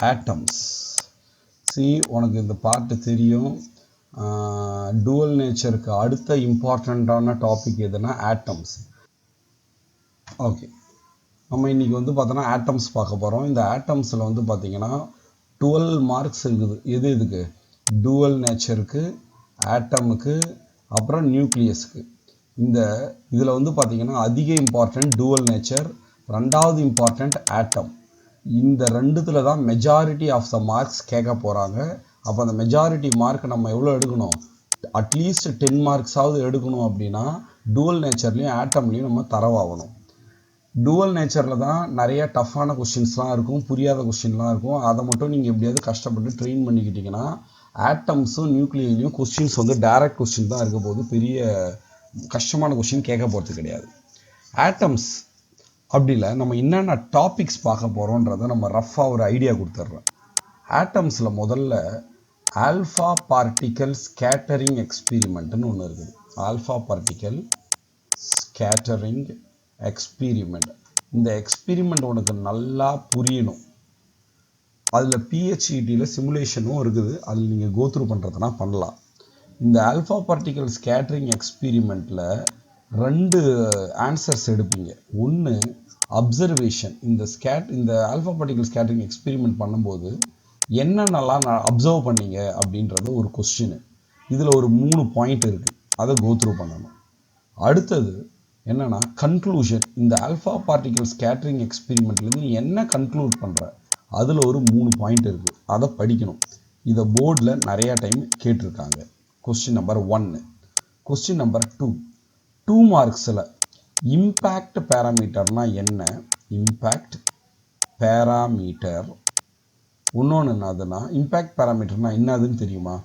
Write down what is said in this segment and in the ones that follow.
Atoms. உனக்கு இந்த part தெரியும். டூவல் நேச்சருக்கு அடுத்த இம்பார்ட்டண்ட்டான டாபிக் எதுனா ஆட்டம்ஸ். ஓகே, நம்ம இன்றைக்கி வந்து பார்த்தோன்னா ஆட்டம்ஸ் பார்க்க போகிறோம். இந்த ஆட்டம்ஸில் வந்து பார்த்திங்கன்னா 12 மார்க்ஸ் இருக்குது. இதுக்கு டூவல் நேச்சருக்கு, ஆட்டமுக்கு, அப்புறம் நியூக்ளியஸுக்கு. இதில் வந்து பார்த்திங்கன்னா அதிக இம்பார்ட்டண்ட் டூவல் நேச்சர், ரெண்டாவது இம்பார்ட்டண்ட் ஆட்டம். இந்த ரெண்டுத்தில் தான் மெஜாரிட்டி ஆஃப் த மார்க்ஸ் கேட்க போகிறாங்க. அப்போ அந்த மெஜாரிட்டி மார்க் நம்ம எவ்வளோ எடுக்கணும்? அட்லீஸ்ட் 10 மார்க்ஸாவது எடுக்கணும். அப்படின்னா டூவல் நேச்சர்லேயும் ஆட்டம்லேயும் நம்ம தரவாகணும். டூவல் நேச்சரில் தான் நிறைய டஃப்பான கொஸ்டின்ஸ்லாம் இருக்கும், புரியாத கொஸ்டின்லாம் இருக்கும். அதை மட்டும் நீங்கள் எப்படியாவது கஷ்டப்பட்டு ட்ரெயின் பண்ணிக்கிட்டிங்கன்னா ஆட்டம்ஸும் நியூக்ளியையும் கொஸ்டின்ஸ் வந்து டைரக்ட் கொஸ்டின் தான் இருக்க போது, பெரிய கஷ்டமான கொஸ்டின் கேட்க போகிறது கிடையாது. ஆட்டம்ஸ் அப்படி இல்லை, நம்ம என்னென்ன டாபிக்ஸ் பார்க்க போகிறோன்றதை நம்ம ரஃப்பாக ஒரு ஐடியா கொடுத்துட்றோம். ஆட்டம்ஸில் முதல்ல ஆல்ஃபா பார்ட்டிக்கல் ஸ்கேட்டரிங் எக்ஸ்பீரிமெண்ட்னு ஒன்று இருக்குது. Alpha particle scattering experiment. இந்த எக்ஸ்பீரிமெண்ட் உனக்கு நல்லா புரியணும். அதில் பிஹெச்இடியில் சிமுலேஷனும் இருக்குது. அதில் நீங்கள் கோத்ரூ பண்ணுறதுனா பண்ணலாம். இந்த ஆல்ஃபா பார்ட்டிக்கல் ஸ்கேட்டரிங் எக்ஸ்பீரிமெண்ட்டில் 2 ஆன்சர்ஸ் எடுப்பீங்க. ஒன்று அப்சர்வேஷன். இந்த ஆல்ஃபா பார்ட்டிக்கல் ஸ்கேட்டரிங் எக்ஸ்பெரிமெண்ட் பண்ணும்போது என்னென்னலாம் அப்சர்வ் பண்ணீங்க அப்படின்றது ஒரு கொஸ்டின். இதில் ஒரு 3 பாயிண்ட் இருக்குது, அதை கோத்ரூ பண்ணணும். அடுத்தது என்னென்னா கன்க்ளூஷன். இந்த ஆல்ஃபா பார்ட்டிக்கல் ஸ்கேட்டரிங் எக்ஸ்பெரிமெண்ட்லேருந்து நீ என்ன கன்க்ளூட் பண்ணுற, அதில் ஒரு 3 பாயிண்ட் இருக்குது, அதை படிக்கணும். இதை போர்டில் நிறையா டைம் கேட்டிருக்காங்க. Question number 1. கொஸ்டின் நம்பர் 2 மார்க்ஸில் இம்பேக்ட் பேராமீட்டர்னா என்ன, இம்பேக்ட் பேராமீட்டர். இன்னொன்று என்னதுன்னா இம்பேக்ட் பேராமீட்டர்னா என்னதுன்னு தெரியுமா?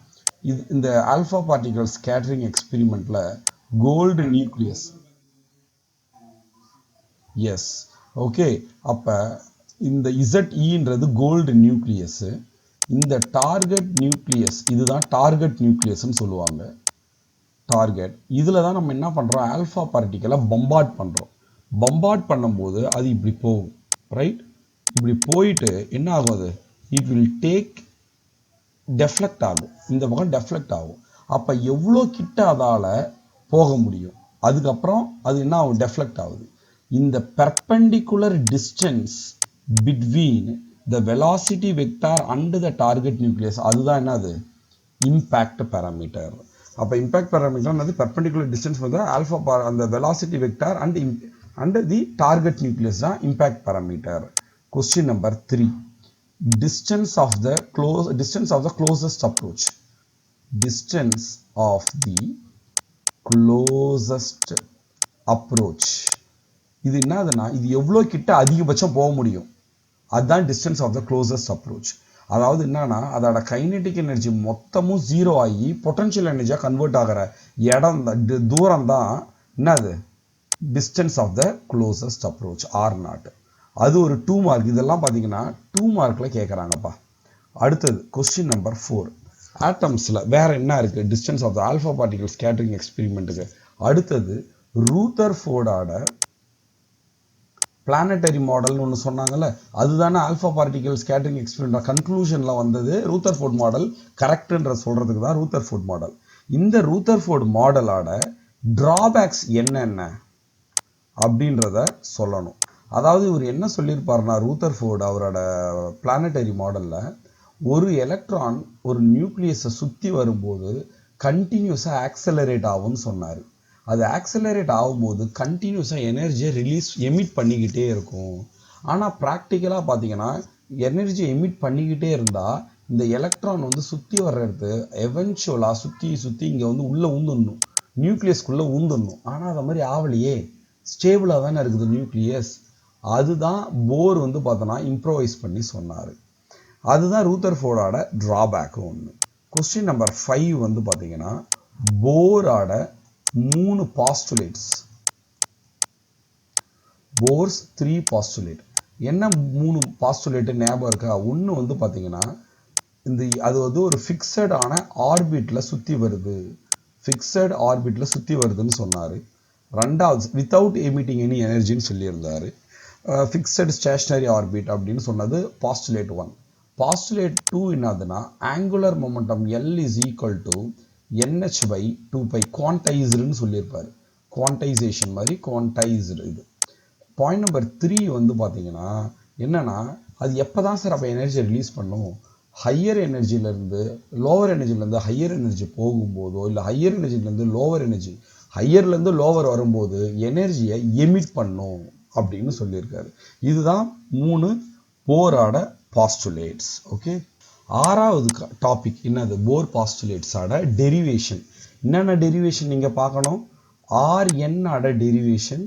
இந்த ஆல்ஃபா பார்ட்டிகல் ஸ்கேட்டரிங் எக்ஸ்பெரிமெண்ட்டில் கோல்டு நியூக்ளியஸ். Yes, okay. அப்போ இந்த ZEன்றது கோல்டு நியூக்ளியஸு. இந்த டார்கெட் நியூக்ளியஸ், இதுதான் டார்கெட் நியூக்ளியஸ்ன்னு சொல்லுவாங்க. டார்கெட். இதில் தான் நம்ம என்ன பண்ணுறோம், ஆல்ஃபா பார்ட்டிக்கலை பம்பார்ட் பண்ணுறோம். பம்பார்ட் பண்ணும்போது அது இப்படி போகும், ரைட்? இப்படி போயிட்டு என்ன ஆகும், அது இட் வில் டேக் டெஃப்ளெக்ட் ஆகும், இந்த பக்கம் டெஃப்ளெக்ட் ஆகும். அப்போ எவ்வளோ கிட்ட அதால் போக முடியும், அதுக்கப்புறம் அது என்ன ஆகும், டெஃப்ளெக்ட் ஆகுது. இந்த perpendicular distance between the velocity vector and the target nucleus, அதுதான் என்னது, இம்பேக்ட் பேராமீட்டர். அப்போ இம்பேக்ட் பேராமீட்டர் பெர்பெண்டிகுலர் டிஸ்டன்ஸ் வந்து ஆல்ஃபா அந்த velocity vector and the target nucleus தான் impact parameter. Question number 3. Distance of the closest approach. Distance of the closest approach. இது என்னதுன்னா, இது எவ்வளோ கிட்ட அதிகபட்சம் போக முடியும், அதுதான் distance of the closest approach. அதாவது என்னன்னா, அதோட கைனெட்டிக் எனர்ஜி மொத்தமும் 0 ஆகி பொட்டன்ஷியல் எனர்ஜியாக கன்வெர்ட் ஆகிற தூரம் தான் என்னது, distance of the closest approach, R0. அது ஒரு 2 மார்க். இதெல்லாம் பார்த்தீங்கன்னா 2 மார்க்கில் கேட்குறாங்கப்பா. அடுத்தது கொஸ்டின் நம்பர் 4. ஆட்டம்ஸில் வேறு என்ன இருக்குது, distance of the alpha particle scattering எக்ஸ்பெரிமெண்ட்டுக்கு. அடுத்தது ரூதர்ஃபோர்டோட பிளானட்டரி மாடல்னு ஒன்று சொன்னாங்கல்ல, அதுதானே ஆல்ஃபா பார்ட்டிகல் ஸ்கேட்டரிங் எக்ஸ்பெரிமெண்ட் கன்க்ளூஷனில் வந்தது. ரூதர்ஃபோர்ட் மாடல் கரெக்டுன்ற சொல்கிறதுக்கு தான் ரூதர்ஃபோர்ட் மாடல். இந்த ரூதர்ஃபோர்ட் மாடலோட ட்ராபேக்ஸ் என்னென்ன அப்படின்றத சொல்லணும். அதாவது இவர் என்ன சொல்லியிருப்பாருன்னா, ரூதர்ஃபோர்ட் அவரோட பிளானட்டரி மாடலில் ஒரு எலக்ட்ரான் ஒரு நியூக்ளியஸை சுற்றி வரும்போது கண்டினியூஸாக ஆக்சலரேட் ஆகும்னு சொன்னார். அது ஆக்சலரேட் ஆகும்போது கண்டினியூஸாக எனர்ஜியை எமிட் பண்ணிக்கிட்டே இருக்கும். ஆனால் ப்ராக்டிக்கலாக பார்த்தீங்கன்னா எனர்ஜி எமிட் பண்ணிக்கிட்டே இருந்தால் இந்த எலக்ட்ரான் வந்து சுற்றி வர்றது எவென்ச்சுவலாக சுற்றி இங்கே வந்து உள்ளே ஊந்துடணும், நியூக்ளியஸ்குள்ளே ஊந்துடணும். ஆனால் அது மாதிரி ஆவலையே, ஸ்டேபிளாக தானே இருக்குது நியூக்ளியஸ். அதுதான் போர் வந்து பார்த்தோன்னா இம்ப்ரோவைஸ் பண்ணி சொன்னார். அதுதான் ரூதர்ஃபோர்டோட ட்ராபேக்கு ஒன்று. கொஸ்டின் நம்பர் 5 வந்து பார்த்தீங்கன்னா போரோட 3 பாஸ்டுலேட்ஸ். Force 3 postulate. என்ன 3 பாஸ்டுலேட்டு ஞாபகம் இருக்கா? ஒன்று வந்து பார்த்தீங்கன்னா அது வந்து ஒரு ஃபிக்ஸடான ஆர்பிட்டில் சுற்றி வருது, ஃபிக்ஸட் ஆர்பிட்டில் சுற்றி வருதுன்னு சொன்னார். ரெண்டாவது வித்தவுட் எமிட்டிங் எனி எனர்ஜின்னு சொல்லியிருந்தார். ஃபிக்ஸட் ஸ்டேஷ்னரி ஆர்பிட் அப்படின்னு சொன்னது பாஸ்டுலேட் 1. Postulate 2 என்னதுன்னா angular momentum L is equal to nh by 2 pi quantizedன்னு சொல்லியிருப்பாரு. quantization மாதிரி quantized இது. பாயிண்ட் நம்பர் 3 வந்து பார்த்தீங்கன்னா என்னன்னா அது எப்போ தான் சார் அப்போ எனர்ஜியை ரிலீஸ் பண்ணும், ஹையர் எனர்ஜிலேருந்து லோவர் எனர்ஜிலேருந்து ஹையர் எனர்ஜி போகும்போதோ இல்லை ஹையர் எனர்ஜிலேருந்து லோவர் எனர்ஜி ஹையர்லேருந்து லோவர் வரும்போது எனர்ஜியை எமிட் பண்ணும் அப்படின்னு சொல்லியிருக்காரு. இதுதான் 3 போரோட பாஸ்டுலேட்ஸ். ஓகே, ஆறாவது டாபிக் என்னது, போர் பாஸ்டுலேட்ஸோட டெரிவேஷன். என்னென்ன டெரிவேஷன் நீங்கள் பார்க்கணும், Rn ஓட டெரிவேஷன்,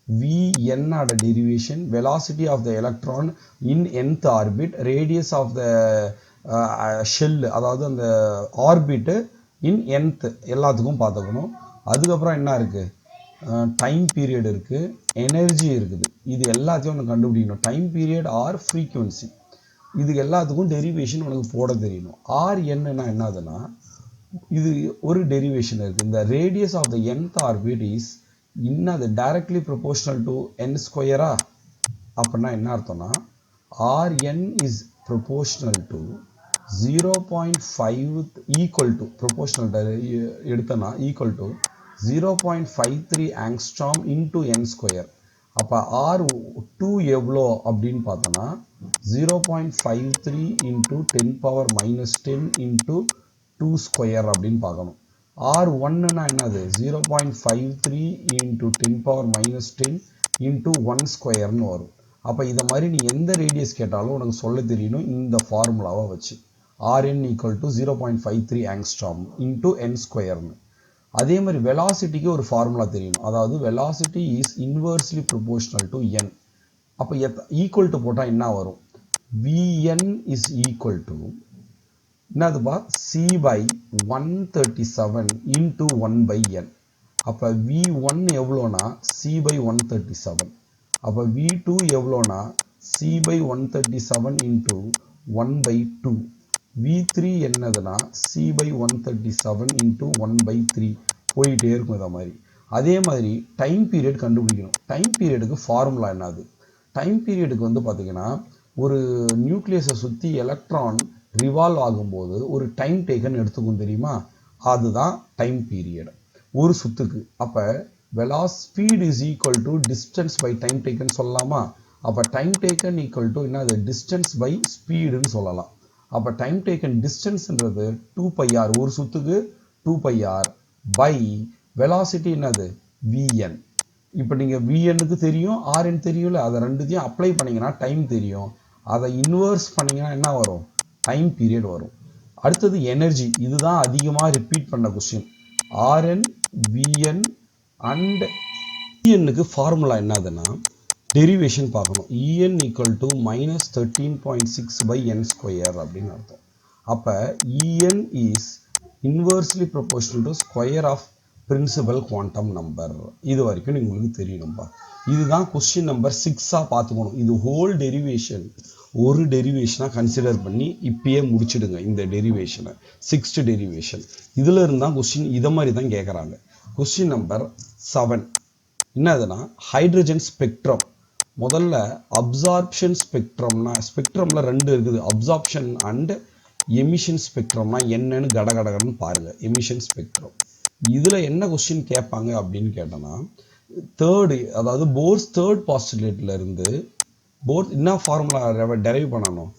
Vn ஓட derivation, velocity of the electron in nth orbit, radius of the shell அதாவது அந்த ஆர்பிட் இன் nth எல்லாத்துக்கும் பார்த்துக்கணும். அதுக்கப்புறம் என்ன இருக்குது, டைம் பீரியட் இருக்குது, எனர்ஜி இருக்குது. இது எல்லாத்தையும் ஒன்று கண்டுபிடிக்கணும். டைம் பீரியட் ஆர் ஃப்ரீக்வன்சி, இது எல்லாத்துக்கும் டெரிவேஷன் உனக்கு போட தெரியணும். Rnன்னா என்னதுன்னா இது ஒரு டெரிவேஷன் இருக்குது. இந்த radius of the nth orbit is இன்னது டைரக்ட்லி ப்ரொபோர்ஷனல் டு n ஸ்கொயரா. அப்படின்னா என்ன அர்த்தம்னா Rn is proportional to 0.5 equal to proportional எடுத்தனா equal to 0.53 angstrom into n square. அப்போ R2 எவ்வளோ அப்படின்னு பார்த்தோன்னா 0.53 இன்ட்டு 10⁻⁻10 இன்ட்டு 2 ஸ்கொயர் அப்படின்னு பார்க்கணும். R1ன்னா என்னது 0.53 இன்ட்டு 10⁻⁻10 இன்ட்டு 1 ஸ்கொயர்னு வரும். அப்போ இதை மாதிரி நீ எந்த ரேடியஸ் கேட்டாலும் உனக்கு சொல்ல தெரியணும் இந்த ஃபார்முலாவை வச்சு. Rn equal to 0.53 angstrom into n ஸ்கொயர்னு. அதே மாதிரி வெலாசிட்டிக்கு ஒரு ஃபார்முலா தெரியணும். அதாவது velocity is inversely proportional to n. அப்போ ஈக்குவல் டு போட்டால் என்ன வரும், Vn இஸ் ஈக்குவல் டு என்னதுப்பா c by 137 into 1 by n. அப்போ V1 எவ்வளோனா c by 137. அப்போ V2 எவ்வளோனா c by 137 into 1 by 2. V3 என்னதுன்னா c by 137 இன்ட்டு 1 by 3 போயிட்டே இருக்கும். இதை மாதிரி அதே மாதிரி டைம் பீரியட் கண்டுபிடிக்கணும். டைம் பீரியடுக்கு ஃபார்முலா என்னது, டைம் பீரியடுக்கு வந்து பார்த்தீங்கன்னா ஒரு நியூக்ளியஸை சுற்றி எலக்ட்ரான் ரிவால்வ் ஆகும்போது ஒரு டைம் டேக்கன் எடுத்துக்கும் தெரியுமா, அதுதான் டைம் பீரியட் ஒரு சுத்துக்கு. அப்போ speed is equal to distance by time taken சொல்லலாமா. அப்போ டைம் டேக்கன் ஈக்குவல் டு என்னது டிஸ்டன்ஸ் பை ஸ்பீடுன்னு சொல்லலாம். அப்போ டைம் டேக்கன் டிஸ்டன்ஸ்ன்றது 2πr, ஒரு சுத்துக்கு 2πr பை வெலாசிட்டி என்னது Vn. இப்போ நீங்கள் Vnக்கு தெரியும், Rn தெரியும்ல, அதை ரெண்டுத்தையும் அப்ளை பண்ணிங்கன்னா டைம் தெரியும். அதை இன்வர்ஸ் பண்ணிங்கன்னா என்ன வரும், டைம் பீரியட் வரும். அடுத்தது எனர்ஜி, இதுதான் அதிகமாக ரிப்பீட் பண்ண கொஸ்டின். Rn, Vn அண்ட் Enக்கு ஃபார்முலா என்னதுன்னா டெரிவேஷன் பார்க்கணும். En equal to -13.6 by n square அப்படின்னு அர்த்தம். அப்போ En is inversely proportional to square of principal quantum number. இது வரைக்கும் உங்களுக்கு தெரியணும்பா. இதுதான் கொஸ்டின் நம்பர் 6ஆக பார்த்துக்கணும். இது ஹோல் டெரிவேஷன் ஒரு டெரிவேஷனாக கன்சிடர் பண்ணி இப்பயே முடிச்சிடுங்க இந்த டெரிவேஷனை, 6th டெரிவேஷன். இதில் இருந்தால் கொஸ்டின் இதை மாதிரி தான் கேட்குறாங்க. கொஸ்டின் நம்பர் 7 என்னதுன்னா ஹைட்ரஜன் ஸ்பெக்ட்ரம். முதல்ல அப்சார்ப்ஷன் ஸ்பெக்ட்ரம்னா, ஸ்பெக்ட்ரமில் 2 இருக்குது, அப்சார்ப்ஷன் அண்ட் எமிஷன் ஸ்பெக்ட்ரம்னா என்னன்னு கடகடகன்னு பாருங்கள். எமிஷன் ஸ்பெக்ட்ரம் இதில் என்ன கொஸ்டின் கேட்பாங்க அப்படின்னு கேட்டோன்னா அதாவது போர்ஸ் தேர்ட் பாஸ்டுலேட்ல இருந்து போர்ஸ் என்ன ஃபார்முலா டெரைவ் பண்ணணும்,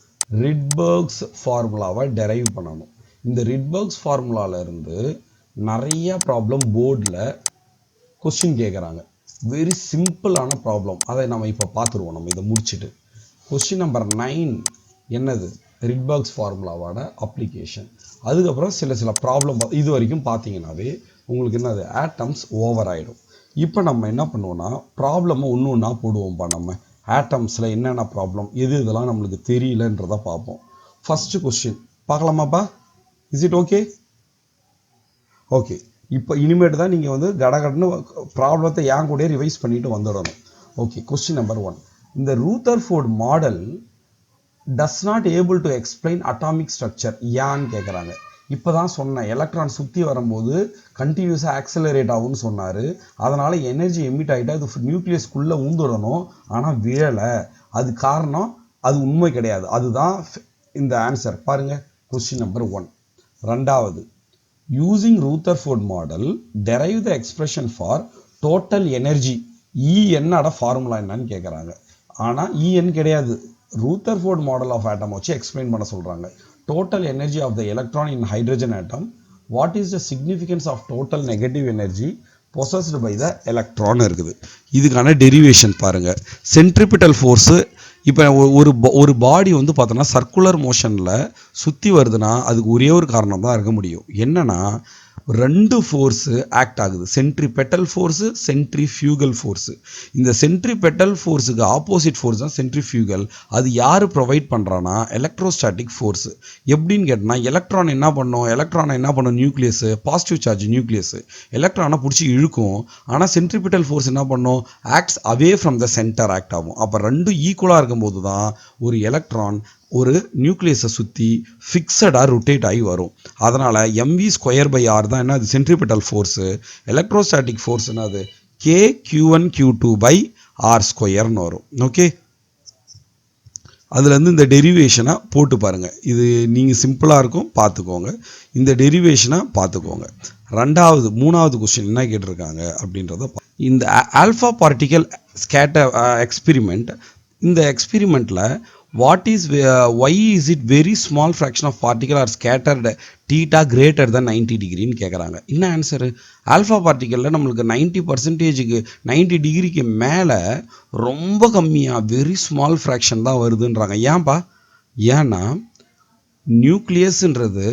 ரிட்பர்க்ஸ் ஃபார்முலாவை டெரைவ் பண்ணணும். இந்த ரிட்பர்க்ஸ் ஃபார்முலாவில் இருந்து நிறைய ப்ராப்ளம் போர்டில் கொஸ்டின் கேட்குறாங்க. வெரி சிம்பிளான ப்ராப்ளம், அதை நம்ம இப்போ பார்த்துருவோம். நம்ம இதை முடிச்சுட்டு கொஸ்டின் நம்பர் 9 என்னது, ரிட்பர்க்ஸ் ஃபார்முலாவோட அப்ளிகேஷன். அதுக்கப்புறம் சில ப்ராப்ளம் இது வரைக்கும் பார்த்தீங்கன்னாவே உங்களுக்கு என்னது ஆட்டம்ஸ் ஓவர் ஆகிடும். இப்போ நம்ம என்ன பண்ணுவோம்னா ப்ராப்ளமை ஒன்று ஒன்றா போடுவோம்ப்பா. நம்ம ஆட்டம்ஸில் என்னென்ன ப்ராப்ளம், இதெல்லாம் நம்மளுக்கு தெரியலன்றதை பார்ப்போம். ஃபஸ்ட்டு கொஸ்டின் பார்க்கலாமாப்பா, இஸ் இட் ஓகே? ஓகே, இப்போ இனிமேட்டு தான் நீங்கள் வந்து கடகடன்னு ப்ராப்ளத்தை ஏன் கூட ரிவைஸ் பண்ணிட்டு வந்துடணும். ஓகே, கொஸ்டின் நம்பர் 1, இந்த Rutherford model does not able to explain atomic structure ஏன்னு கேட்குறாங்க. இப்போ தான் சொன்னேன், எலக்ட்ரான் சுற்றி வரும்போது கண்டினியூஸாக ஆக்சலரேட் ஆகும்னு சொன்னார். அதனால் எனர்ஜி எமிட் ஆகிட்டு அது நியூக்ளியஸ்குள்ளே ஊந்துடணும், ஆனால் விழலை. அது காரணம் அது உண்மை கிடையாது. அதுதான் இந்த ஆன்சர் பாருங்க. Question number 1. ரெண்டாவது, using Rutherford model derive the expression for total energy. என்னோட ஃபார்முலா என்னன்னு கேட்குறாங்க. ஆனால் En கிடையாது, ரூதர்ஃபோர்ட் மாடல் ஆஃப் ஆட்டம் வச்சு எக்ஸ்பிளைன் பண்ண சொல்கிறாங்க. Total energy of the electron in hydrogen atom. What is the significance of total negative energy possessed by the electron இருக்குது. இதுக்கான டெரிவேஷன் பாருங்கள். சென்ட்ரிபிட்டல் ஃபோர்ஸு, இப்போ ஒரு பாடி வந்து பார்த்தோன்னா சர்க்குலர் மோஷனில் சுற்றி வருதுன்னா அதுக்கு ஒரே ஒரு காரணம் தான் இருக்க முடியும். என்னென்னா ரெண்டு ஃபோர்ஸு ஆக்ட் ஆகுது. Centripetal force, centrifugal force. இந்த சென்ட்ரிபெட்டல் ஃபோர்ஸுக்கு ஆப்போசிட் ஃபோர்ஸ் தான் சென்ட்ரிஃபியூகல். அது யார் ப்ரொவைட் பண்ணுறான்னா எலக்ட்ரோஸ்டாட்டிக் ஃபோர்ஸு. எப்படின்னு கேட்டால் எலக்ட்ரான் என்ன பண்ணும் நியூக்ளியஸு, பாசிட்டிவ் சார்ஜ் நியூக்ளியஸு எலக்ட்ரானை பிடிச்சி இழுக்கும். ஆனால் சென்ட்ரிபெட்டல் ஃபோர்ஸ் என்ன பண்ணும், acts away from the centre act ஆகும். அப்போ ரெண்டும் ஈக்குவலாக இருக்கும்போது தான் ஒரு எலக்ட்ரான் ஒரு நியூக்ளியஸை சுற்றி ஃபிக்ஸடாக ரொட்டேட் ஆகி வரும். அதனால் mv²/r தான் என்ன, அது சென்ட்ரிபெட்டல் ஃபோர்ஸு. எலக்ட்ரோஸ்டாட்டிக் ஃபோர்ஸ்னா அது k(q1q2/r²)ன்னு வரும். ஓகே, அதுலேருந்து இந்த டெரிவேஷனை போட்டு பாருங்கள். இது நீங்கள் சிம்பிளாக இருக்கும், பார்த்துக்கோங்க. இந்த டெரிவேஷனை பார்த்துக்கோங்க. மூணாவது கொஸ்டின் என்ன கேட்டிருக்காங்க அப்படின்றத இந்த ஆல்ஃபா பார்ட்டிக்கல் ஸ்கேட்டர் எக்ஸ்பிரிமெண்ட். இந்த எக்ஸ்பிரிமெண்ட்டில் why is it very small fraction of particle are scattered theta greater than 90 degreeன்னு கேட்குறாங்க. என்ன ஆன்சரு, ஆல்ஃபா பார்ட்டிக்கலில் நம்மளுக்கு 90% 90 டிகிரிக்கு மேலே ரொம்ப கம்மியாக வெரி ஸ்மால் ஃப்ராக்ஷன் தான் வருதுன்றாங்க. ஏன்னா நியூக்ளியஸ்ன்றது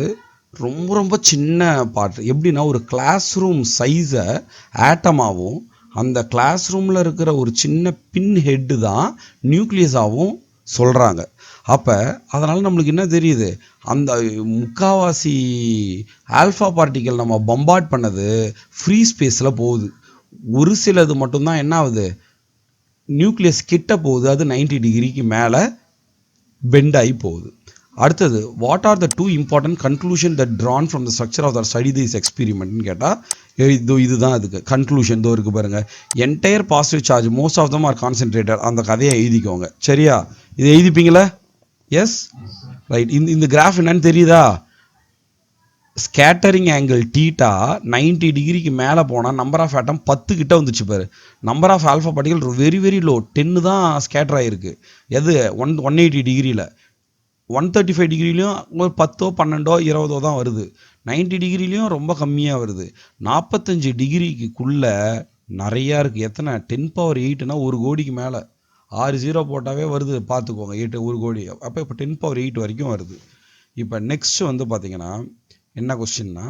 ரொம்ப ரொம்ப சின்ன பார்ட். எப்படின்னா ஒரு கிளாஸ் ரூம் சைஸை ஆட்டமாகவும் அந்த கிளாஸ் ரூமில் இருக்கிற ஒரு சின்ன பின் ஹெட்டு தான் நியூக்ளியஸாகவும் சொல்கிறாங்க. அப்போ அதனால் நம்மளுக்கு என்ன தெரியுது, அந்த முக்காவாசி ஆல்ஃபா பார்ட்டிக்கல் நம்ம பம்பார்ட் பண்ணது ஃப்ரீ ஸ்பேஸில் போகுது. ஒரு சிலது மட்டும்தான் என்ன ஆகுது, நியூக்ளியஸ் கிட்ட போகுது, அது 90 டிகிரிக்கு மேலே பெண்ட் ஆகி போகுது. அடுத்தது, what are the 2 important conclusion that drawn from the structure of the study this எக்ஸ்பெரிமெண்ட்னு கேட்டால் இதுதான் அதுக்கு கன்க்ளூஷன். இதோ இருக்குது பாருங்கள். Entire positive charge most of them are concentrated. அந்த கதையை எழுதிக்கோங்க, சரியா? இதை எழுதிப்பீங்களா? Yes, right. இந்த கிராஃப் என்னன்னு தெரியுதா? ஸ்கேட்டரிங் ஆங்கிள் தீட்டா 90 டிகிரிக்கு மேலே போனால் நம்பர் ஆஃப் ஆட்டம் 10 கிட்ட வந்துச்சு பாரு. Number of alpha particle very very low, 10 தான் ஸ்கேட்டர் ஆகிருக்கு. எது 180 டிகிரியில். 135 டிகிரிலையும் ஒரு 10, 12, 20 தான் வருது. 90 டிகிரிலையும் ரொம்ப கம்மியாக வருது. 45 டிகிரிக்குள்ளே நிறையா இருக்குது. எத்தனை, 10⁸ ஒரு கோடிக்கு மேலே. 6 0 போட்டாவே வருது, பார்த்துக்கோங்க. 1 கோடி. அப்போ இப்போ 10⁸ வரைக்கும் வருது. இப்போ நெக்ஸ்ட் வந்து பார்த்தீங்கன்னா என்ன கொஸ்டின்னா,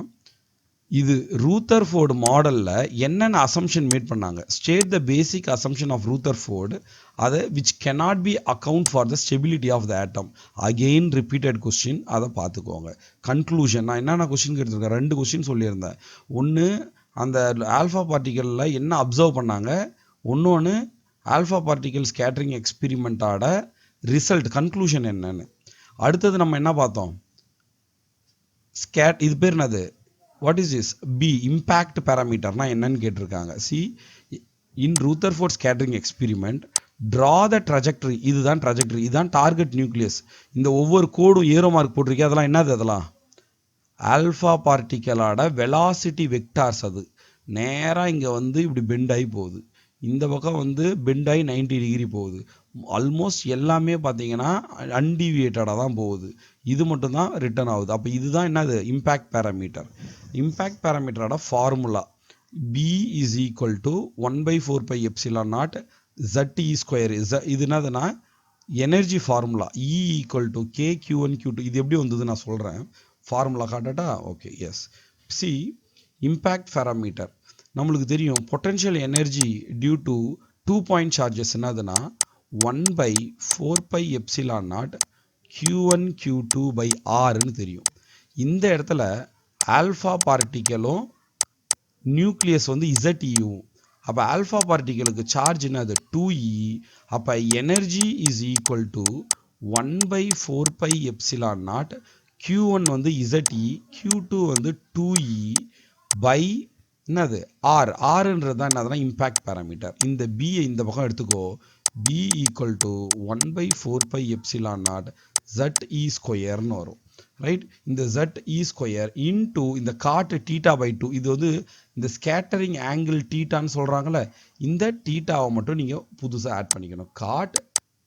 இது ரூதர்ஃபோர்டு மாடலில் என்னென்ன அசம்ஷன் மேட் பண்ணாங்க. State the basic assumption of Rutherford, அதை which cannot be account for the stability of the atom. Again repeated question, அதை பார்த்துக்கோங்க. கன்க்ளூஷன், நான் என்னென்ன கொஸ்டின் எடுத்துருக்கேன், 2 கொஸ்டின் சொல்லியிருந்தேன். ஒன்று அந்த ஆல்ஃபா பார்ட்டிக்கலில் என்ன அப்சர்வ் பண்ணாங்க, இன்னொன்று ஆல்ஃபா பார்ட்டிக்கல் ஸ்கேட்டரிங் எக்ஸ்பிரிமெண்ட்டோட ரிசல்ட் கன்க்ளூஷன் என்னன்னு. அடுத்தது நம்ம என்ன பார்த்தோம், இது பேர் என்னது, what is this, B impact பேராமீட்டர்னா என்னன்னு கேட்டிருக்காங்க. C, in Rutherford scattering experiment draw the trajectory. இதுதான் ட்ரஜெக்டரி, இதுதான் டார்கெட் நியூக்ளியஸ். இந்த ஒவ்வொரு கோடும் ஏரோ மார்க் போட்டிருக்கேன், அதெல்லாம் என்னது, அதெல்லாம் ஆல்ஃபா பார்ட்டிக்கலோட வெலாசிட்டி வெக்டார்ஸ். அது நேராக இங்கே வந்து இப்படி பெண்ட் ஆகி போகுது, இந்த பக்கம் வந்து பெண்ட் ஆகி 90 டிகிரி போகுது. ஆல்மோஸ்ட் எல்லாமே பார்த்தீங்கன்னா அன்டிவியேட்டடாக தான் போகுது. இது மட்டும்தான் ரிட்டர்ன் ஆகுது. அப்போ இதுதான் என்னது, இம்பேக்ட் பேராமீட்டர். இம்பேக்ட் பேராமீட்டரோட formula B is equal to 1/4πε0 ZE². இது என்னதுன்னா energy formula. E equal to KQ1Q2. இது எப்படி வந்தது நான் சொல்கிறேன், ஃபார்முலா காட்டட்டா? Okay, yes. See, impact parameter நம்மளுக்கு தெரியும். Potential energy due to 2 point charges என்னதுன்னா 1/4πε0 Q1Q2/Rன்னு தெரியும். இந்த இடத்துல ஆல்ஃபா பார்ட்டிக்கலும் நியூக்ளியஸ் வந்து ZEU. அப்போ ஆல்ஃபா பார்ட்டிக்கலுக்கு சார்ஜ் என்னது 2E. அப்போ energy is equal to 1/4πε0 Q1 வந்து ZE, Q2 வந்து 2E பை என்னது R. Rன்றது தான் என்னதுன்னா இம்பேக்ட் பேராமீட்டர். இந்த பியை இந்த பக்கம் எடுத்துக்கோ. B ஈக்குவல் டு 1/4πε0 ZE ஸ்கொயர்னு வரும். ரைட், இந்த ZE ஸ்கொயர் இன்டூ இந்த காட் θ/2, இது வந்து இந்த ஸ்கேட்டரிங் ஆங்கிள் தீட்டான்னு சொல்கிறாங்களே, இந்த தீட்டாவை மட்டும் நீங்கள் புதுசாக ஆட் பண்ணிக்கணும். காட்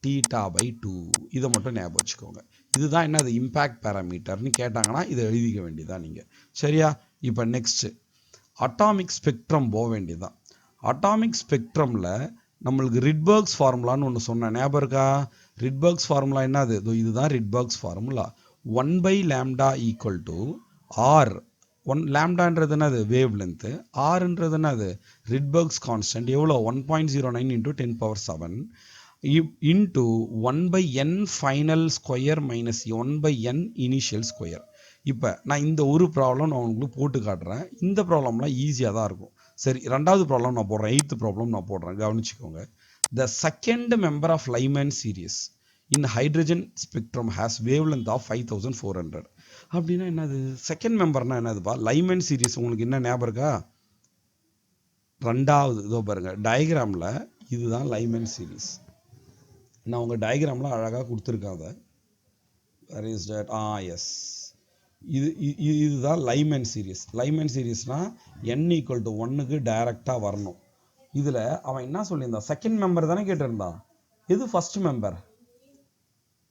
θ/2 இதை மட்டும் ஞாபகம் வச்சுக்கோங்க. இதுதான் என்னது இம்பேக்ட் பேராமீட்டர்னு கேட்டாங்கன்னா இதை எழுதிக்க வேண்டியதான் நீங்கள். சரியா? இப்போ நெக்ஸ்ட்டு அட்டாமிக் ஸ்பெக்ட்ரம் போக வேண்டியதுதான். அட்டாமிக் ஸ்பெக்ட்ரமில் நம்மளுக்கு ரிட்பர்க்ஸ் ஃபார்முலான்னு ஒன்று சொன்னேன், ஞாபகம் இருக்கா? ரிட்பர்க்ஸ் ஃபார்முலா என்னது? இதுதான் ரிட்பர்க்ஸ் ஃபார்முலா. 1/λ ஈக்குவல் டு ஆர். லாம்டான்றது என்னது? Wavelength. ஆர்ன்றது என்னது? Rydberg's constant. எவ்வளோ? 1.09 × 10⁻7 into 1/n final square minus 1/n initial square. இப்போ நான் இந்த ஒரு ப்ராப்ளம் நான் உங்களுக்கு போட்டு காட்டுறேன். இந்த ப்ராப்ளம்லாம் ஈஸியாக தான் இருக்கும். சரி, ரெண்டாவது ப்ராப்ளம் நான் போடுறேன், 8th ப்ராப்ளம் நான் போடுறேன், கவனிச்சுக்கோங்க. The second member of Lyman series in hydrogen spectrum has wavelength of 5400. அப்படின்னா என்னது? செகண்ட் மெம்பர்னா என்னதுப்பா? லைமன் சீரிஸ் உங்களுக்கு என்ன ஞாபகம் இருக்கா? ரெண்டாவது இதோ பாருங்க டயக்ராமில், இதுதான் லைமன் சீரிஸ். நான் உங்கள் டயக்ராமில் அழகாக கொடுத்துருக்காங்க. Where is that? எஸ், இதுதான் லைமன் சீரிஸ். லைமன் சீரிஸ்னால் n = 1க்கு டைரெக்டாக வரணும். இதில் அவன் என்ன சொல்லியிருந்தான்? செகண்ட் மெம்பர் தானே கேட்டிருந்தான். எது ஃபர்ஸ்ட் மெம்பர்?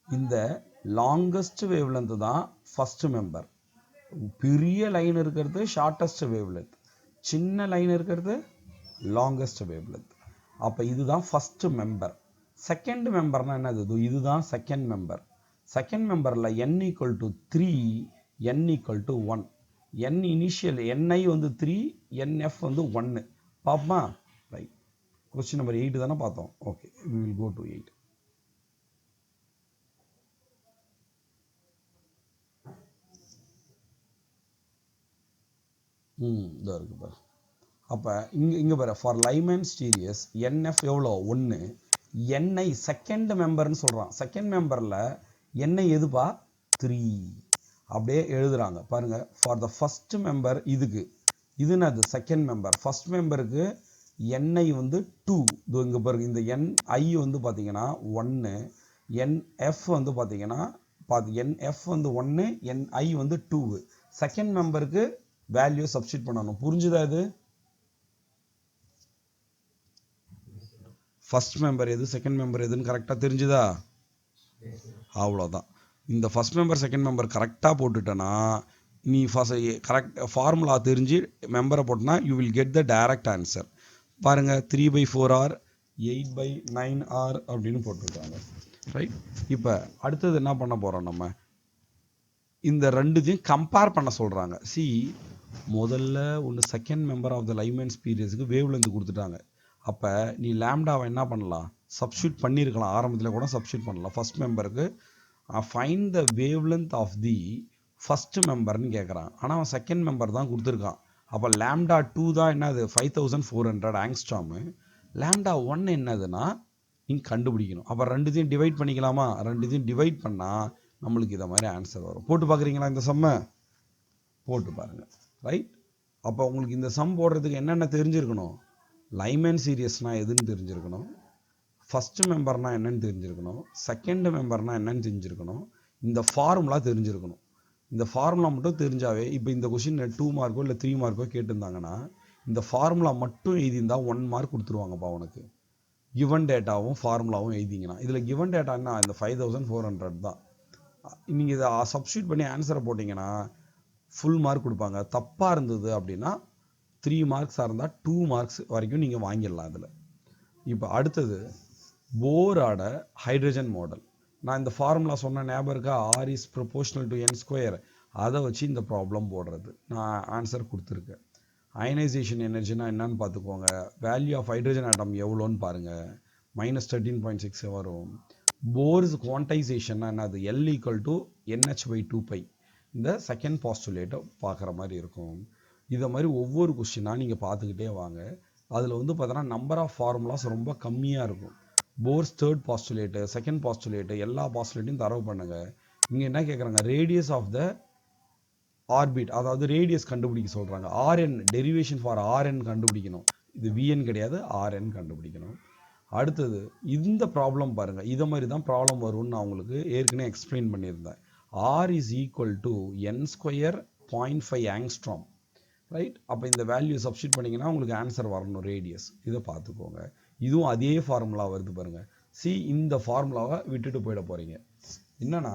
இந்த லாங்கஸ்ட் வேவ் லென்த் தான் ஃபர்ஸ்ட் மெம்பர். பெரிய லைன் இருக்கிறது ஷார்ட்டஸ்ட் வேவ் லென்த், சின்ன லைன் இருக்கிறது லாங்கஸ்ட் வேவ் லென்த். அப்போ இதுதான் ஃபர்ஸ்ட் மெம்பர். செகண்ட் மெம்பர்னா என்னது? இதுதான் செகண்ட் மெம்பர். செகண்ட் மெம்பரில் n = 3, n = 1. n initial ni வந்து 3, nf வந்து 1. பார்ப்போமா? ரைட், கொஸ்டின் நம்பர் 8 தானே பார்த்தோம். Okay, we will go to 8. இதோ இருக்கு பாரு. அப்போ இங்கே பாரு, ஃபார் லைமன் சீரிஸ் nf எவ்வளோ? 1. ni செகண்ட் மெம்பர்னு சொல்கிறான். செகண்ட் மெம்பரில் ni எதுப்பா? 3. அப்படியே எழுதுறாங்க பாருங்க. ஃபார் த ஃபர்ஸ்ட் மெம்பர் இதுக்கு இது என்னது? Second member. ஃபர்ஸ்ட் மெம்பருக்கு ni வந்து 2. இதோ இங்கே பாருங்க, இந்த ni வந்து பார்த்தீங்கன்னா 1, nf வந்து பார்த்தீங்கன்னா nf வந்து 1, ni வந்து 2. செகண்ட் மெம்பருக்கு வேல்யூ சப்ஸ்டிட் பண்ணணும். புரிஞ்சுதா? இது ஃபர்ஸ்ட் மெம்பர் எது, செகண்ட் மெம்பர் எதுன்னு கரெக்டாக தெரிஞ்சுதா? அவ்வளோதான். இந்த ஃபர்ஸ்ட் மெம்பர் செகண்ட் மெம்பர் கரெக்டாக போட்டுட்டேன்னா நீ ஃபர்ஸ்ட் கரெக்ட் ஃபார்முலா தெரிஞ்சு மெம்பரை போட்டனா you will get the direct answer. பாருங்கள், 3/4R, 8/9R அப்படின்னு போட்டுருக்காங்க. ரைட், இப்போ அடுத்தது என்ன பண்ண போகிறோம்? நம்ம இந்த ரெண்டுத்தையும் கம்பேர் பண்ண சொல்கிறாங்க. சி, முதல்ல ஒன்று second member of the Lyman சீரிஸ்க்கு வேவ் லென்த் கொடுத்துட்டாங்க. அப்போ நீ லாம்டாவை என்ன பண்ணலாம்? சப்ஸ்டியூட் பண்ணியிருக்கலாம், ஆரம்பத்தில் கூட சப்ஸ்டியூட் பண்ணலாம். ஃபர்ஸ்ட் மெம்பருக்கு find the wavelength of the first மெம்பர்னு கேட்குறான். ஆனால் அவன் செகண்ட் மெம்பர் தான் கொடுத்துருக்கான். அப்போ லாம்டா 2 தான் என்னது? 5400 ஆங்ஸ்ட்ராமு. லாம்டா 1 என்னதுன்னா நீங்கள் கண்டுபிடிக்கணும். அப்போ ரெண்டுத்தையும் டிவைட் பண்ணிக்கலாமா? ரெண்டுத்தையும் டிவைட் பண்ணால் நம்மளுக்கு இதை மாதிரி ஆன்சர் வரும். போட்டு பார்க்குறீங்களா? இந்த சம்மை போட்டு பாருங்கள். ரைட், அப்போ உங்களுக்கு இந்த சம் போடுறதுக்கு என்னென்ன தெரிஞ்சிருக்கணும்? லைமன் சீரியஸ்னால் எதுன்னு தெரிஞ்சிருக்கணும், ஃபஸ்ட்டு மெம்பர்னால் என்னென்னு தெரிஞ்சிருக்கணும், செகண்ட் மெம்பர்னால் என்னென்னு தெரிஞ்சிருக்கணும், இந்த ஃபார்முலா தெரிஞ்சிருக்கணும். இந்த ஃபார்முலா மட்டும் தெரிஞ்சாவே, இப்போ இந்த கொஷின் 2 மார்க்கோ இல்லை 3 மார்க்கோ கேட்டிருந்தாங்கன்னா இந்த ஃபார்முலா மட்டும் எழுதியிருந்தால் 1 மார்க் கொடுத்துருவாங்கப்பா உனக்கு. கிவன் டேட்டாவும் ஃபார்முலாவும் எழுதிங்கன்னா, இதில் கிவன் டேட்டா என்ன? இந்த 5400 தான். நீங்கள் இதை சப்ஸ்டியூட் பண்ணி ஆன்சரை போட்டிங்கன்னா ஃபுல் மார்க் கொடுப்பாங்க. தப்பாக இருந்தது அப்படின்னா 3 மார்க்ஸாக இருந்தால் 2 மார்க்ஸ் வரைக்கும் நீங்கள் வாங்கிடலாம் அதில். இப்போ அடுத்தது போரோட ஹைட்ரஜன் மாடல். நான் இந்த ஃபார்முலா சொன்ன ஞாபகம் இருக்கா? R is proportional to n². அதை வச்சு இந்த ப்ராப்ளம் போடுறது. நான் ஆன்சர் கொடுத்துருக்கேன். அயனைசேஷன் எனர்ஜினா என்னன்னு பார்த்துக்கோங்க. வேல்யூ ஆஃப் ஹைட்ரஜன் ஆட்டம் எவ்வளோன்னு பாருங்கள். -13.6 வரும். போர்ஸ் குவான்டைசேஷன்னா என்னது? L = NH/2π. இந்த செகண்ட் பாஸ்டுலேட்டை பார்க்குற மாதிரி இருக்கும். இதை மாதிரி ஒவ்வொரு கொஸ்டினாக நீங்கள் பார்த்துக்கிட்டே வாங்க. அதில் வந்து பார்த்தோன்னா நம்பர் ஆஃப் ஃபார்முலாஸ் ரொம்ப கம்மியாக இருக்கும். போர்ஸ் தேர்ட் பாஸ்டுலேட்டு, செகண்ட் பாஸ்டுலேட்டு, எல்லா பாஸ்டுலேட்டையும் தரவு பண்ணுங்கள். இங்கே என்ன கேட்குறாங்க? ரேடியஸ் ஆஃப் த ஆர்பிட், அதாவது ரேடியஸ் கண்டுபிடிக்க சொல்கிறாங்க. RN டெரிவேஷன் ஃபார் RN கண்டுபிடிக்கணும். இது VN கிடையாது, RN கண்டுபிடிக்கணும். அடுத்தது இந்த ப்ராப்ளம் பாருங்கள், இதை மாதிரி தான் ப்ராப்ளம் வரும்னு நான் உங்களுக்கு ஏற்கனவே எக்ஸ்பிளைன் பண்ணியிருந்தேன். R is equal to N square 0.5 angstrom, right? அப்போ இந்த வேல்யூ சப்ஸ்டிட் பண்ணிங்கன்னா உங்களுக்கு ஆன்சர் வரணும் ரேடியஸ். இதை பார்த்துக்கோங்க. இதுவும் அதே ஃபார்முலா வருது பாருங்கள். இந்த ஃபார்முலாவை விட்டுட்டு போயிட போகிறீங்க. என்னன்னா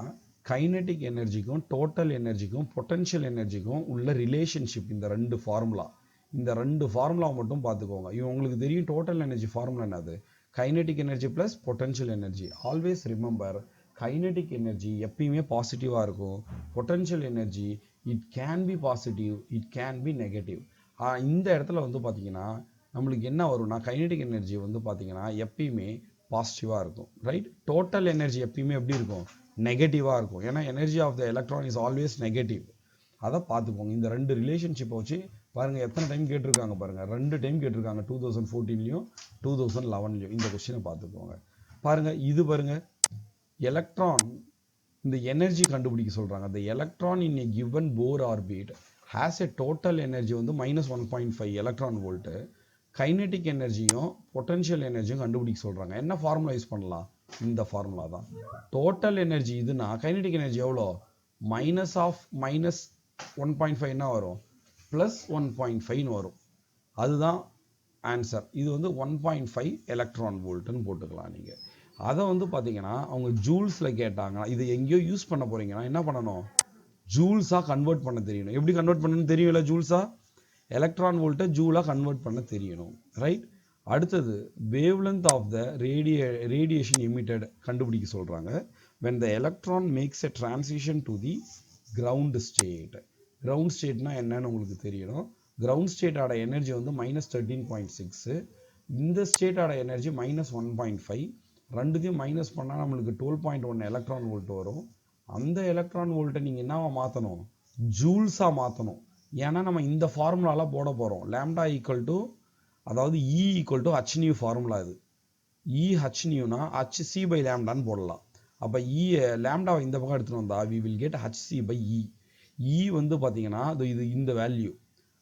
கைனெட்டிக் எனர்ஜிக்கும் டோட்டல் எனர்ஜிக்கும் பொட்டன்ஷியல் எனர்ஜிக்கும் உள்ள ரிலேஷன்ஷிப், இந்த ரெண்டு ஃபார்முலா மட்டும் பார்த்துக்கோங்க. உங்களுக்கு தெரியும் டோட்டல் எனர்ஜி ஃபார்முலா என்னது? Kinetic energy plus potential energy. Always remember, kinetic energy எப்பயுமே பாசிட்டிவாக இருக்கும். Potential energy it can be positive, it can be negative. இந்த இடத்துல வந்து பார்த்தீங்கன்னா நம்மளுக்கு என்ன வரும்னா கைனெட்டிக் எனர்ஜி வந்து பார்த்தீங்கன்னா எப்பயுமே பாசிட்டிவாக இருக்கும், ரைட்? டோட்டல் எனர்ஜி எப்பயுமே எப்படி இருக்கும்? நெகட்டிவாக இருக்கும். ஏன்னா energy of the electron is always negative. அதை பார்த்துக்கோங்க. இந்த ரெண்டு ரிலேஷன்ஷிப்பை வச்சு பாருங்கள் எத்தனை டைம் கேட்டிருக்காங்க பாருங்கள். 2 டைம் கேட்டிருக்காங்க, 2014லையும் 2011லையும். இந்த கொஸ்டினை பார்த்துக்கோங்க. பாருங்கள், இது பாருங்கள், எலக்ட்ரான் இந்த எனர்ஜி கண்டுபிடிக்க சொல்கிறாங்க. the electron in a given Bohr orbit has a total energy வந்து -1.5 எலக்ட்ரான் வோல்ட்டு. கைனெட்டிக் எனர்ஜியும் பொட்டன்ஷியல் எனர்ஜியும் கண்டுபிடிக்க சொல்கிறாங்க. என்ன ஃபார்முலா யூஸ் பண்ணலாம்? இந்த ஃபார்முலா தான். டோட்டல் எனர்ஜி இதுனா கைனெட்டிக் எனர்ஜி எவ்வளோ? -1.5 என்ன வரும்? +1.5 வரும். அதுதான் ஆன்சர். இது வந்து 1.5 எலக்ட்ரான் வோல்ட்டுன்னு போட்டுக்கலாம் நீங்கள். அதை வந்து பார்த்தீங்கன்னா அவங்க ஜூல்ஸில் கேட்டாங்க. இதை எங்கேயோ யூஸ் பண்ண போகிறீங்கன்னா என்ன பண்ணணும்? ஜூல்ஸாக கன்வெர்ட் பண்ண தெரியணும். எப்படி கன்வெர்ட் பண்ணணும்னு தெரியல? ஜூல்ஸாக எலக்ட்ரான் வோல்ட்டை ஜூலாக கன்வெர்ட் பண்ண தெரியணும், ரைட்? அடுத்தது wavelength of the radiation emitted கண்டுபிடிக்க சொல்கிறாங்க. when the electron makes a transition to the ground state. ground stateனா என்னன்னு உங்களுக்கு தெரியணும். கிரவுண்ட் ஸ்டேட்டோட எனர்ஜி வந்து -13.6, இந்த ஸ்டேட்டோட எனர்ஜி -1.5. ரெண்டுத்தையும் மைனஸ் பண்ணால் நம்மளுக்கு 12.1 எலக்ட்ரான் வோல்ட் வரும். அந்த எலக்ட்ரான் வோல்ட்டை நீங்கள் என்னவா மாற்றணும்? ஜூல்ஸாக மாற்றணும். ஏன்னா நம்ம இந்த ஃபார்முலாவில் போட போகிறோம். லேம்டா ஈக்குவல் டு, அதாவது இ equal to H new formula இது. இ ஹச் நியூனா HC பை லேம்டான்னு போடலாம். அப்போ லேம்டாவை இந்த பக்கம் எடுத்துகிட்டு வந்தால் we will get HC by E. E வந்து பார்த்தீங்கன்னா இது இந்த வேல்யூ.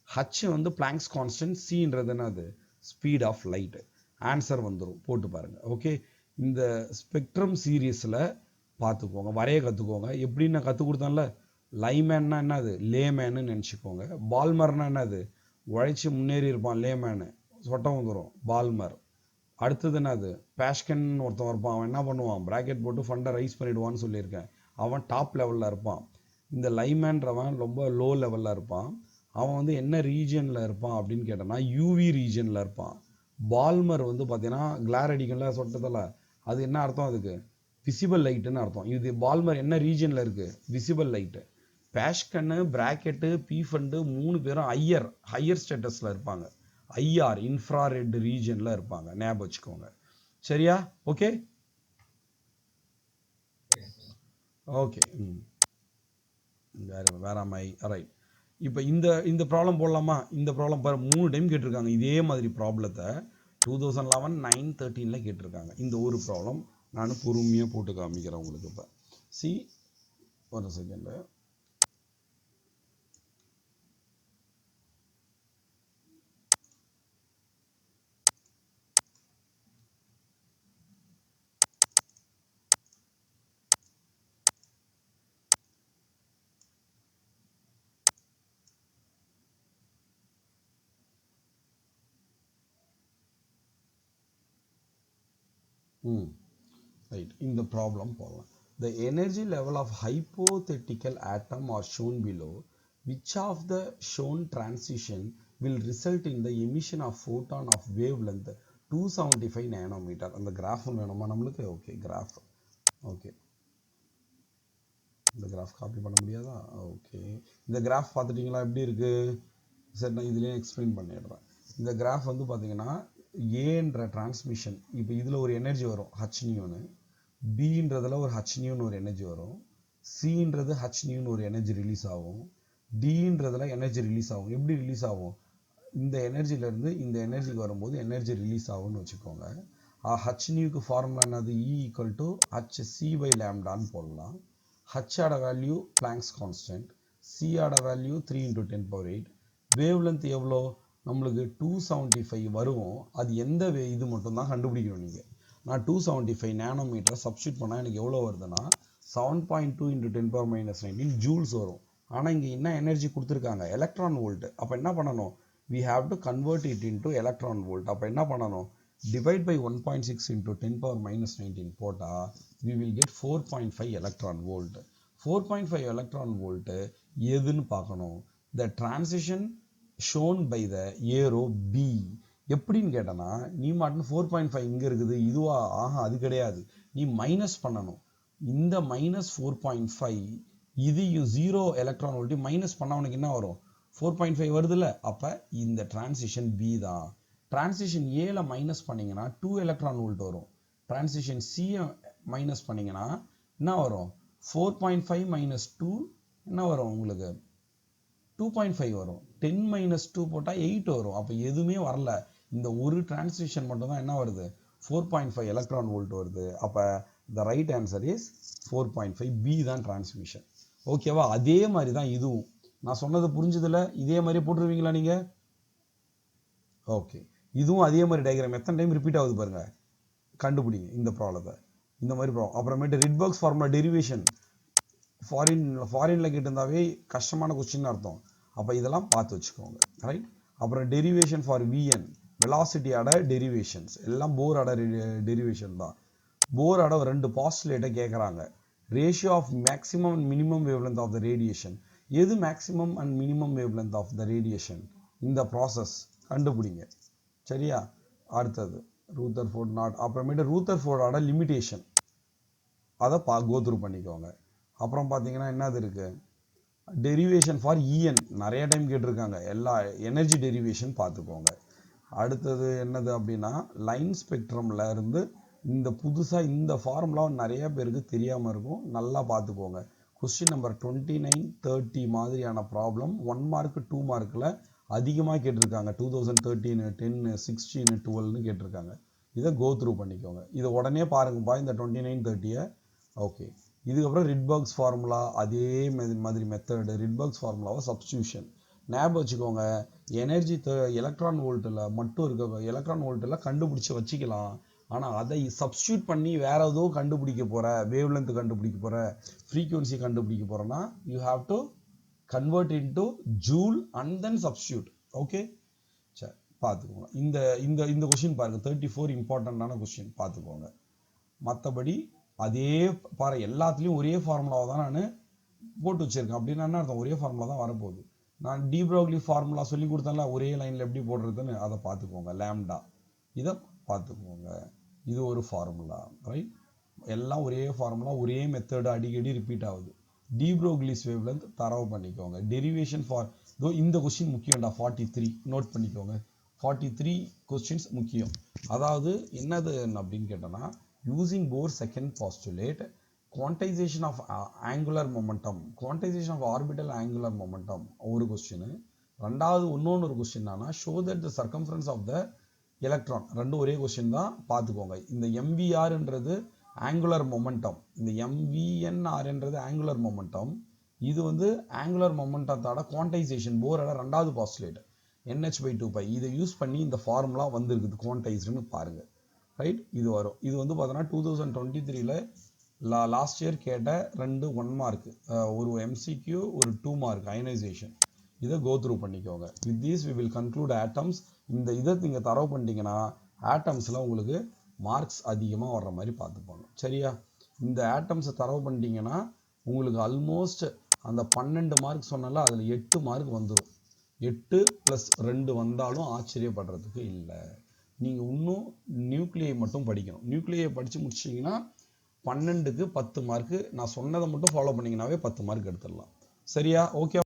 ஹச் வந்து பிளாங்க்ஸ் கான்ஸ்டன்ட், சின்றது என்னது? Speed of light. ஆன்சர் வந்துடும், போட்டு பாருங்கள். ஓகே, இந்த ஸ்பெக்ட்ரம் சீரீஸில் பார்த்துக்கோங்க, வரைய கற்றுக்கோங்க. எப்படின்னு நான் கற்றுக் கொடுத்தேன்ல, லைமேன்னா என்னது? லேமேன்னு நினச்சிக்கோங்க. பால்மர்னா என்னது? உழைச்சி முன்னேறி இருப்பான் லேமேனு, சொட்டம் வந்துடும் பால்மர். அடுத்தது என்னது? பேஷ்கன் ஒருத்தன் இருப்பான், அவன் என்ன பண்ணுவான்? ப்ராக்கெட் போட்டு ஃபண்டை ரைஸ் பண்ணிவிடுவான்னு சொல்லியிருக்கேன். அவன் டாப் லெவலில் இருப்பான். இந்த லைமேன்றவன் ரொம்ப லோ லெவலில் இருப்பான். அவன் வந்து என்ன ரீஜனில் இருப்பான் அப்படின்னு கேட்டோன்னா யூவி ரீஜனில் இருப்பான். பால்மர் வந்து பார்த்தீங்கன்னா கிளார் அடிக்கல சொட்டத்தில், அது என்ன அர்த்தம்? அதுக்கு விசிபிள் லைட்டுன்னு அர்த்தம். இது பால்மர் என்ன ரீஜனில் இருக்குது? Visible light. பேஷ்கன்னு, பிராக்கெட்டு, பீஃபண்டு 3 பேரும் ஹையர் ஸ்டேட்டஸில் இருப்பாங்க. ஐஆர் இன்ஃப்ராரெட் ரீஜனில் இருப்பாங்க. ஞாபகம் வச்சுக்கோங்க, சரியா? Okay okay. வேறாமை, ரைட். இப்போ இந்த ப்ராப்ளம் போடலாமா? இந்த ப்ராப்ளம் பாரு, 3 டைம் கேட்டிருக்காங்க இதே மாதிரி ப்ராப்ளத்தை. 2011, 9, 13 கேட்டிருக்காங்க. இந்த ஒரு ப்ராப்ளம் நான் பொறுமையாக போட்டு காமிக்கிறேன் உங்களுக்கு. இப்போ ஒரு second. Right, in the problem போடலாம். The energy level of hypothetical atom are shown below. Which of the shown transition will result in the emission of photon of wavelength 275 nanometer? அந்த கிராஃப் வேணுமா நம்மளுக்கு? Okay, graph. ஓகே, இந்த graph copy பண்ண முடியாதா? Okay, இந்த graph பார்த்துட்டிங்களா எப்படி இருக்குது? சரி, நான் இதுலேயே எக்ஸ்பிளைன் பண்ணிடுறேன். இந்த கிராஃப் வந்து பார்த்தீங்கன்னா ஏன்ற டிரான்ஸ்மிஷன், இப்போ இதில் ஒரு எனர்ஜி வரும் ஹச் நியூன்னு, பின்றதில் ஒரு ஹச் நியூன்னு ஒரு எனர்ஜி வரும், சின்றது ஹச் நியூன்னு ஒரு எனர்ஜி ரிலீஸ் ஆகும், டின்றதில் எனர்ஜி ரிலீஸ் ஆகும். எப்படி ரிலீஸ் ஆகும்? இந்த எனர்ஜிலேருந்து இந்த எனர்ஜிக்கு வரும்போது எனர்ஜி ரிலீஸ் ஆகும்னு வச்சுக்கோங்க. ஹச் நியூக்கு ஃபார்முலா என்னது? E equal to HC by லேம்டான்னு போடலாம். ஹச்சோட வேல்யூ பிளாங்க்ஸ் கான்ஸ்டன்ட், சியோட வேல்யூ 3 × 10⁸. வேவ் லென்த் எவ்வளோ? நம்மளுக்கு 275 வரும். அது எந்த இது மட்டும் தான் கண்டுபிடிக்கணும் நீங்கள். நான் 275 நேனோமீட்டரை சப்ஸ்டியூட் பண்ணால் எனக்கு எவ்வளோ வருதுன்னா 7.2 × 10⁻⁻19 ஜூல்ஸ் வரும். ஆனால் இங்கே என்ன எனர்ஜி கொடுத்துருக்காங்க, எலக்ட்ரான் வோல்ட். அப்போ என்ன பண்ணணும், we have to convert it into electron volt. அப்போ என்ன பண்ணணும், divide by 1.6 × 10⁻⁻19 போட்டால் we will get 4.5 electron volt. 4.5 electron volt எதுன்னு பார்க்கணும். the transition shown by the arrow B எப்படின்னு கேட்டனா, நீ மாட்டுன்னு 4.5 இங்கே இருக்குது, இதுவா, ஆஹா அது கிடையாது, நீ மைனஸ் பண்ணணும். இந்த -4.5 இதையும் 0 எலக்ட்ரான் வோல்ட் மைனஸ் பண்ணால் உனக்கு என்ன வரும், 4.5 வருதுல்ல. அப்போ இந்த டிரான்சிஷன் பி தான். டிரான்சிஷன் ஏல மைனஸ் பண்ணிங்கன்னா 2 எலக்ட்ரான் வோல்ட் வரும். டிரான்சிஷன் சியை மைனஸ் பண்ணிங்கன்னா என்ன வரும், 4.5 - 2 என்ன வரும் உங்களுக்கு, 2.5 வரும். 10 - 2 போட்டால் 8 வரும். அப்போ எதுவுமே வரல, இந்த ஒரு டிரான்சிஷன் மட்டும் தான் என்ன வருது, 4.5 எலக்ட்ரான் வோல்ட் வருது. அப்போ the right answer is 4.5, B தான் டிரான்ஸ்மிஷன். ஓகேவா? அதே மாதிரி தான் இதுவும். நான் சொன்னது புரிஞ்சுதில்ல, இதே மாதிரி போட்டுருவீங்களா நீங்கள்? ஓகே, இதுவும் அதே மாதிரி டயக்ராம் எத்தனை டைம் ரிப்பீட் ஆகுது பாருங்க, கண்டுபிடிங்க இந்த ப்ராப்ளத்தை. இந்த மாதிரி ப்ராப்ளம். அப்புறமேட்டு ரிட்பர்க்ஸ் ஃபார்முலா டெரிவேஷன் ஃபாரின்ல கேட்டிருந்தாவே கஷ்டமான கொஸ்டின் அர்த்தம். அப்போ இதெல்லாம் பார்த்து வச்சுக்கோங்க, ரைட்? அப்புறம் டெரிவேஷன் ஃபார் விஎன், வெலாசிட்டியோட டெரிவேஷன்ஸ் எல்லாம் போரோட டெரிவேஷன் தான். போரோட 2 பாஸ்டுலேட்டை கேட்குறாங்க. Ratio of maximum and minimum wavelength of the radiation. எது maximum and minimum wavelength of the radiation, இந்த ப்ராசஸ் கண்டுபிடிங்க. சரியா? அடுத்தது ரூதர்ஃபோர்ட் நாட். அப்புறமேட்டு ரூதர்ஃபோர்டோட லிமிட்டேஷன் அதை கோத்ரூ பண்ணிக்கோங்க. அப்புறம் பார்த்தீங்கன்னா என்னது இருக்குது, டெரிவேஷன் ஃபார் இஎன் நிறைய டைம் கேட்டிருக்காங்க, எல்லா எனர்ஜி டெரிவேஷன் பார்த்துக்கோங்க. அடுத்தது என்னது அப்படின்னா லைன் ஸ்பெக்ட்ரமில் இருந்து இந்த புதுசாக இந்த ஃபார்முலா நிறைய பேருக்கு தெரியாமல் இருக்கும், நல்லா பார்த்துக்கோங்க. கொஸ்டின் நம்பர் 29, 30 மாதிரியான ப்ராப்ளம் 1 மார்க் 2 மார்க்கில் அதிகமாக கேட்டிருக்காங்க. 2013, 10, 16, 12 கேட்டிருக்காங்க. இதை கோத்ரூ பண்ணிக்கோங்க. இதை உடனே பாருங்கப்பா இந்த 29, 30. ஓகே, இதுக்கப்புறம் ரிட்பர்க்ஸ் ஃபார்முலா அதே மாதிரி மெத்தடு. ரிட்பர்க்ஸ் ஃபார்முலாவை சப்ஸ்டியூஷன் ஞாபகம் வச்சுக்கோங்க. எனர்ஜி எலக்ட்ரான் வோல்ட்டில் மட்டும் இருக்க, எலக்ட்ரான் வோல்ட்டில் கண்டுபிடிச்சி வச்சுக்கலாம். ஆனால் அதை சப்ஸ்டியூட் பண்ணி வேற ஏதோ கண்டுபிடிக்க போகிற, வேவ் லென்த் கண்டுபிடிக்க போகிற, ஃப்ரீக்வன்சி கண்டுபிடிக்க போகிறோன்னா you have to convert into joule and then substitute. Okay, சரி பார்த்துக்கோங்க. இந்த இந்த இந்த கொஸ்டின் பாருங்கள், 34 இம்பார்ட்டண்ட்டான கொஸ்டின் பார்த்துக்கோங்க. மற்றபடி அதே பாரு, எல்லாத்துலேயும் ஒரே ஃபார்முலாவை தான் நான் போட்டு வச்சுருக்கேன். அப்படின்னா என்ன அர்த்தம், ஒரே ஃபார்முலா தான் வரப்போகுது. நான் டி ப்ரோக்லி ஃபார்முலா சொல்லி கொடுத்தேன்ல, ஒரே லைனில் எப்படி போடுறதுன்னு அதை பார்த்துக்கோங்க. லேம்டா இதை பார்த்துக்கோங்க, இது ஒரு ஃபார்முலா, ரைட்? எல்லாம் ஒரே ஃபார்முலா, ஒரே மெத்தடு, அடிக்கடி ரிப்பீட் ஆகுது. டி ப்ரோக்லிஸ் வேவ் லென்த் தரவு பண்ணிக்கோங்க. டெரிவேஷன் ஃபார் இந்த கொஸ்டின் முக்கியம்டா, 43 நோட் பண்ணிக்கோங்க. 43 கொஸ்டின்ஸ் முக்கியம். அதாவது என்னது அப்படின்னு கேட்டோன்னா, using Bohr's second postulate, quantization of angular momentum, quantization of orbital angular momentum ஒரு கொஸ்டின். ரெண்டாவது இன்னொன்று கொஸ்டின் என்னன்னா, show that the circumference of the electron. ரெண்டும் ஒரே கொஸ்டின் தான், பார்த்துக்கோங்க. இந்த MVRன்றது ஆங்குலர் மொமெண்டம், இந்த MVNRன்றது ஆங்குலர் மொமெண்டம். இது வந்து ஆங்குலர் மொமெண்டத்தோட குவான்டைசேஷன், போரோட ரெண்டாவது பாஸ்டுலேட் NH/2π. இதை யூஸ் பண்ணி இந்த ஃபார்முலா வந்திருக்குது குவான்டைஸ்டுன்னு பாருங்கள், ரைட்? இது வரும். இது வந்து பார்த்தோன்னா 2023 லாஸ்ட் இயர் கேட்ட 2 1 மார்க், ஒரு MCQ, ஒரு 2 மார்க் அயனைசேஷன். இதை கோத்ரூ பண்ணிக்கோங்க. With these we will conclude atoms. இந்த இதை நீங்கள் தரவு பண்ணிட்டீங்கன்னா ஆட்டம்ஸில் உங்களுக்கு மார்க்ஸ் அதிகமாக வர்ற மாதிரி பார்த்துப்பாங்க. சரியா? இந்த ஆட்டம்ஸை தரவு பண்ணிட்டீங்கன்னா உங்களுக்கு ஆல்மோஸ்ட் அந்த 12 மார்க் சொன்னால அதில் 8 மார்க் வந்துடும். 8 + 2 வந்தாலும் ஆச்சரியப்படுறதுக்கு இல்லை. நீங்கள் இன்னும் நியூக்ளியை மட்டும் படிக்கணும். நியூக்ளியை படித்து முடிச்சிங்கன்னா 12க்கு 10 மார்க்கு. நான் சொன்னதை மட்டும் ஃபாலோ பண்ணிங்கனாவே 10 மார்க் எடுத்துடலாம். சரியா? ஓகே.